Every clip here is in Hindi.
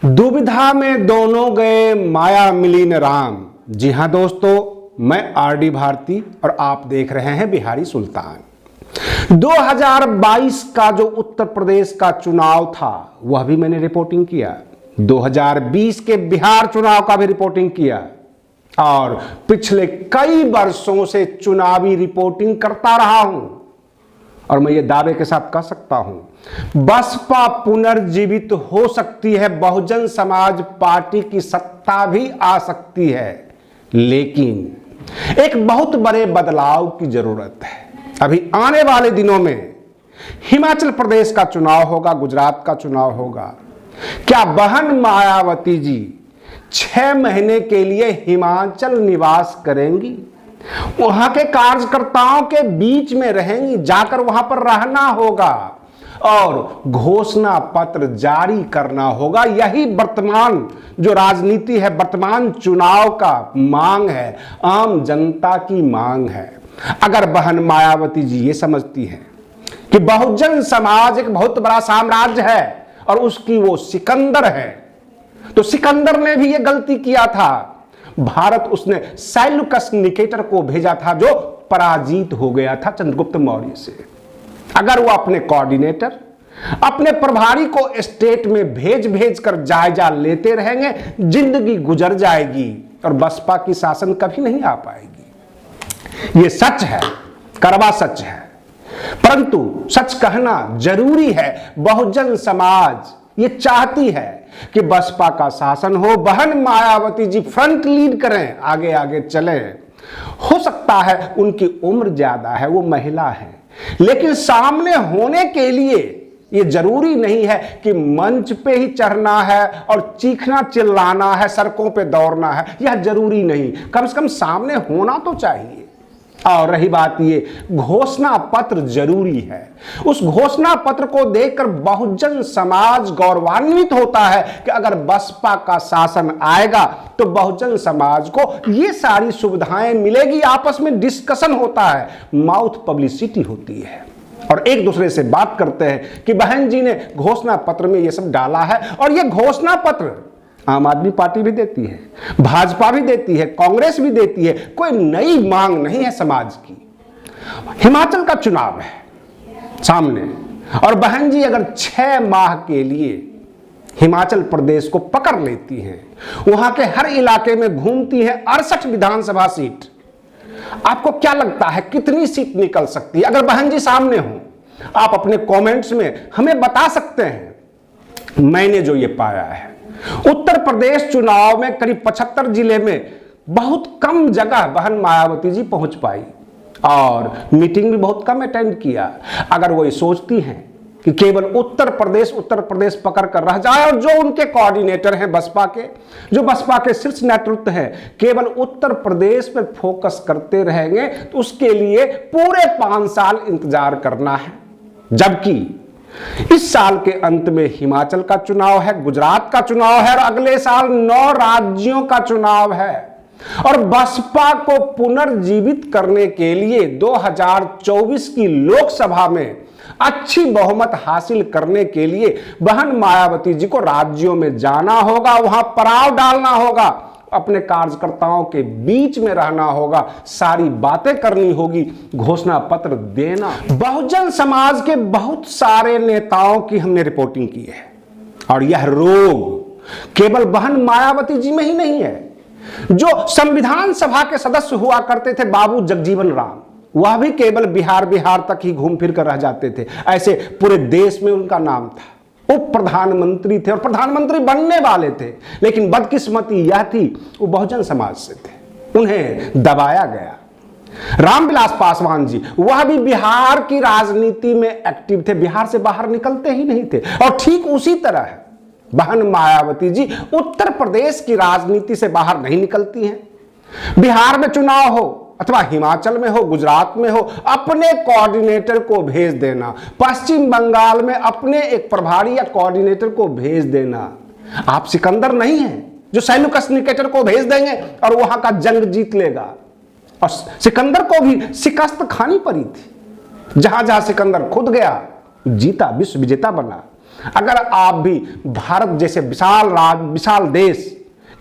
दुविधा में दोनों गए माया मिली न राम। जी हां दोस्तों, मैं आरडी भारती और आप देख रहे हैं बिहारी सुल्तान। 2022 का जो उत्तर प्रदेश का चुनाव था वह भी मैंने रिपोर्टिंग किया, 2020 के बिहार चुनाव का भी रिपोर्टिंग किया और पिछले कई वर्षों से चुनावी रिपोर्टिंग करता रहा हूं। और मैं ये दावे के साथ कह सकता हूं, बसपा पुनर्जीवित हो सकती है, बहुजन समाज पार्टी की सत्ता भी आ सकती है, लेकिन एक बहुत बड़े बदलाव की जरूरत है। अभी आने वाले दिनों में हिमाचल प्रदेश का चुनाव होगा, गुजरात का चुनाव होगा। क्या बहन मायावती जी 6 महीने के लिए हिमाचल निवास करेंगी? वहां के कार्यकर्ताओं के बीच में रहेंगी, जाकर वहां पर रहना होगा और घोषणा पत्र जारी करना होगा। यही वर्तमान जो राजनीति है, वर्तमान चुनाव का मांग है, आम जनता की मांग है। अगर बहन मायावती जी ये समझती हैं कि बहुजन समाज एक बहुत बड़ा साम्राज्य है और उसकी वो सिकंदर है, तो सिकंदर ने भी ये गलती किया था। भारत उसने सैल्यूकस निकेटर को भेजा था जो पराजित हो गया था चंद्रगुप्त मौर्य से। अगर वो अपने कोऑर्डिनेटर, अपने प्रभारी को स्टेट में भेज भेज कर जायजा लेते रहेंगे, जिंदगी गुजर जाएगी और बसपा की शासन कभी नहीं आ पाएगी। ये सच है, कड़वा सच है, परंतु सच कहना जरूरी है। बहुजन समाज ये चाहती है कि बसपा का शासन हो, बहन मायावती जी फ्रंट लीड करें, आगे आगे चलें। हो सकता है उनकी उम्र ज्यादा है, वो महिला है, लेकिन सामने होने के लिए ये जरूरी नहीं है कि मंच पे ही चढ़ना है और चीखना चिल्लाना है, सड़कों पे दौड़ना है, यह जरूरी नहीं। कम से कम सामने होना तो चाहिए। और रही बात ये, घोषणा पत्र जरूरी है। उस घोषणा पत्र को देखकर बहुजन समाज गौरवान्वित होता है कि अगर बसपा का शासन आएगा तो बहुजन समाज को ये सारी सुविधाएं मिलेगी। आपस में डिस्कशन होता है, माउथ पब्लिसिटी होती है और एक दूसरे से बात करते हैं कि बहन जी ने घोषणा पत्र में ये सब डाला है। और ये घोषणा पत्र आम आदमी पार्टी भी देती है, भाजपा भी देती है, कांग्रेस भी देती है, कोई नई मांग नहीं है समाज की। हिमाचल का चुनाव है सामने और बहन जी अगर 6 माह के लिए हिमाचल प्रदेश को पकड़ लेती हैं, वहां के हर इलाके में घूमती हैं, 68 विधानसभा सीट, आपको क्या लगता है कितनी सीट निकल सकती है अगर बहन जी सामने हो? आप अपने कमेंट्स में हमें बता सकते हैं। मैंने जो ये पाया है, उत्तर प्रदेश चुनाव में करीब 75 जिले में बहुत कम जगह बहन मायावती जी पहुंच पाई और मीटिंग भी बहुत कम अटेंड किया। अगर वो ये सोचती हैं कि केवल उत्तर प्रदेश पकड़ कर रह जाए और जो उनके कोऑर्डिनेटर हैं बसपा के, जो बसपा के शीर्ष नेतृत्व है, केवल उत्तर प्रदेश पर फोकस करते रहेंगे, तो उसके लिए पूरे 5 साल इंतजार करना है। जबकि इस साल के अंत में हिमाचल का चुनाव है, गुजरात का चुनाव है और अगले साल 9 राज्यों का चुनाव है। और बसपा को पुनर्जीवित करने के लिए 2024 की लोकसभा में अच्छी बहुमत हासिल करने के लिए बहन मायावती जी को राज्यों में जाना होगा, वहां पड़ाव डालना होगा, अपने कार्यकर्ताओं के बीच में रहना होगा, सारी बातें करनी होगी, घोषणा पत्र देना। बहुजन समाज के बहुत सारे नेताओं की हमने रिपोर्टिंग की है और यह रोग केवल बहन मायावती जी में ही नहीं है। जो संविधान सभा के सदस्य हुआ करते थे बाबू जगजीवन राम, वह भी केवल बिहार तक ही घूम फिर कर रह जाते थे, ऐसे पूरे देश में उनका नाम था। उप प्रधानमंत्री थे और प्रधानमंत्री बनने वाले थे, लेकिन बदकिस्मती यह थी वो बहुजन समाज से थे, उन्हें दबाया गया। रामविलास पासवान जी, वह भी बिहार की राजनीति में एक्टिव थे, बिहार से बाहर निकलते ही नहीं थे। और ठीक उसी तरह बहन मायावती जी उत्तर प्रदेश की राजनीति से बाहर नहीं निकलती हैं। बिहार में चुनाव हो अथवा हिमाचल में हो, गुजरात में हो, अपने कोऑर्डिनेटर को भेज देना, पश्चिम बंगाल में अपने एक प्रभारी या कोऑर्डिनेटर को भेज देना। आप सिकंदर नहीं हैं जो सैल्यूकस निकेटर को भेज देंगे और वहां का जंग जीत लेगा। और सिकंदर को भी शिकस्त खानी पड़ी थी, जहां जहां सिकंदर खुद गया जीता, विश्व विजेता बना। अगर आप भी भारत जैसे विशाल राज्य, विशाल देश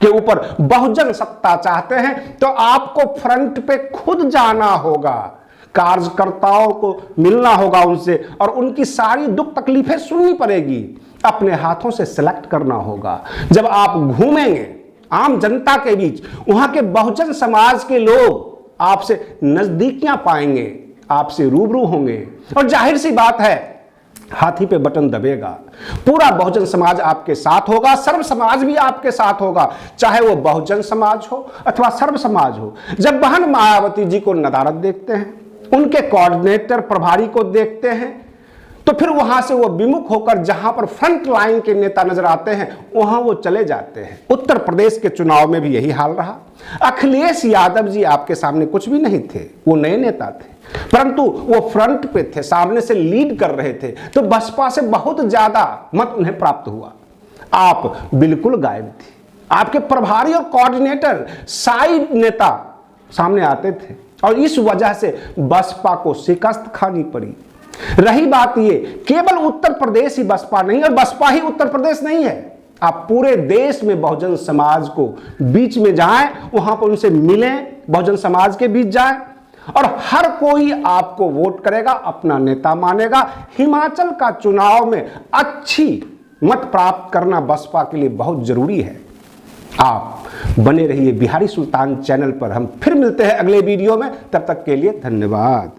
के ऊपर बहुजन सत्ता चाहते हैं तो आपको फ्रंट पे खुद जाना होगा, कार्यकर्ताओं को मिलना होगा उनसे और उनकी सारी दुख तकलीफें सुननी पड़ेगी, अपने हाथों से सिलेक्ट करना होगा। जब आप घूमेंगे आम जनता के बीच, वहां के बहुजन समाज के लोग आपसे नजदीकियां पाएंगे, आपसे रूबरू होंगे और जाहिर सी बात है हाथी पे बटन दबेगा, पूरा बहुजन समाज आपके साथ होगा, सर्व समाज भी आपके साथ होगा, चाहे वो बहुजन समाज हो अथवा सर्व समाज हो। जब बहन मायावती जी को नदारद देखते हैं, उनके कोऑर्डिनेटर प्रभारी को देखते हैं, तो फिर वहां से वो विमुख होकर जहां पर फ्रंट लाइन के नेता नजर आते हैं वहां वो चले जाते हैं। उत्तर प्रदेश के चुनाव में भी यही हाल रहा। अखिलेश यादव जी आपके सामने कुछ भी नहीं थे, वो नए नेता थे, परंतु वो फ्रंट पे थे, सामने से लीड कर रहे थे, तो बसपा से बहुत ज्यादा मत उन्हें प्राप्त हुआ। आप बिल्कुल गायब थे। आपके प्रभारी और कोऑर्डिनेटर साइड नेता सामने आते थे और इस वजह से बसपा को शिकस्त खानी पड़ी। रही बात ये, केवल उत्तर प्रदेश ही बसपा नहीं और बसपा ही उत्तर प्रदेश नहीं है, आप पूरे देश में बहुजन समाज को बीच में जाएं, वहां पर उनसे मिलें, बहुजन समाज के बीच जाएं और हर कोई आपको वोट करेगा, अपना नेता मानेगा। हिमाचल का चुनाव में अच्छी मत प्राप्त करना बसपा के लिए बहुत जरूरी है। आप बने रहिए बिहारी सुल्तान चैनल पर। हम फिर मिलते हैं अगले वीडियो में, तब तक के लिए धन्यवाद।